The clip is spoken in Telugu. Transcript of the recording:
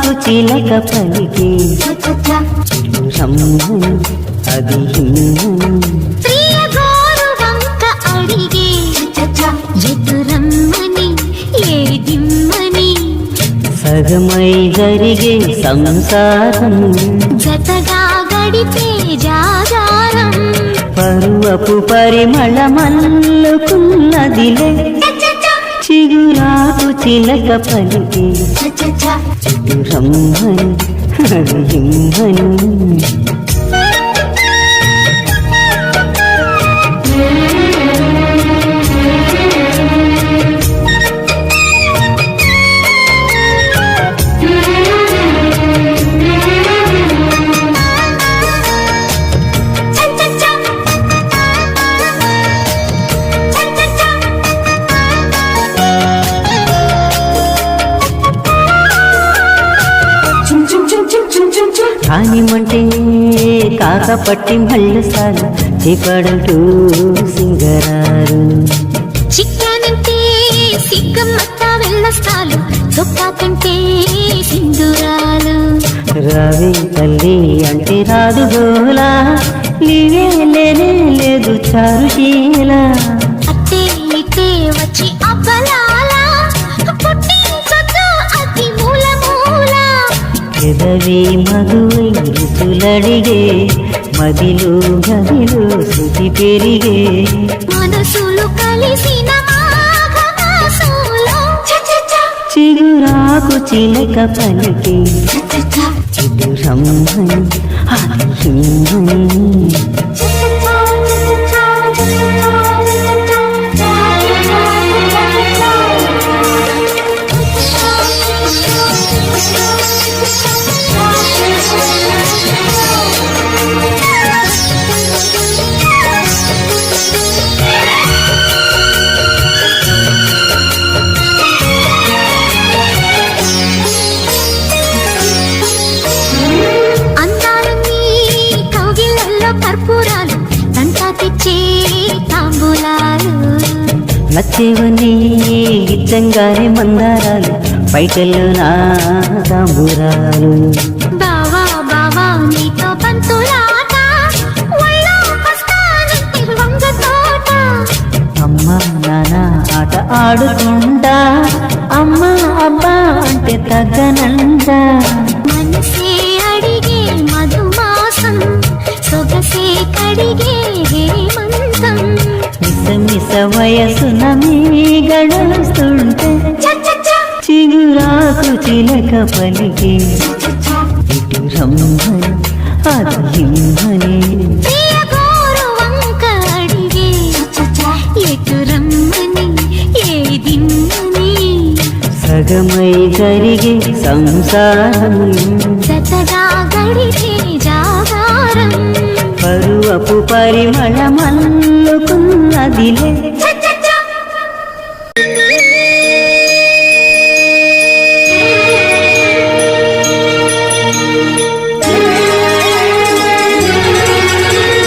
చిగురాకు చిలక పలికే రమ్మని అది ప్రియ గోరు వంక అడిగే ఎదురమ్మని ఏదిమ్మని సగమై జరిగే సంసారం జతగా గడిపే జాగారం పరువపు పరిమళమల్లుకున్నదిలే చిగురాకు చిలక పలికే రమ్మని అది ఇమ్మని కానిమంటే కాకపట్టి మళ్ళసాలు చేపడంటూ సింగరారు చిక్కానంటే సిగ్గమ్మత్త వెళ్ళస్తాలు చొక్కా కంటే సింధురాలు రావే తల్లి అంటే రాదు గోలా నీవే లేనే లేదు చారుశీల అట్టే ఇట్టే వచ్చి అబ్బలాల పుట్టించొద్దు అతి మూల మూల ఎదవి మధువై రుచులడిగే మదిలో గదిలో శృతి పెరిగే మనసులు కలిసిన మాఘమాసంలో చిగురాకు చిలక పలికే చిగురమ్మని అది ఇమ్మని కర్పూరాలు దంతా తెచ్చే తాంబూలాలు నచ్చేవన్నీ ఇచ్చంగానే మందారాలు బయటల్లో నా తాంబూరాలు బావా బావా నీతో పంతులాట ఒళ్ళోకొస్తానంటే వంగ తోట అమ్మ నాన్న ఆట ఆడుకుంటా అమ్మ అబ్బా అంటే తగ్గనంట మనసే అడిగే మధుమాసం సొగసే కడిగే హేమంతం మిస మిస వయసున మీ గడుస్తుంటే చిగురాకు చిలక పలికే ఇటు రమ్మని అది ఇమ్మని ప్రియ గోరు వంక అడిగే ఎటు రమ్మని ఏదిమ్మని సగమై జరిగే సంసారం జతగా గడిచే జాగారం పరువపు పరిమళమల్లుకున్నదిలే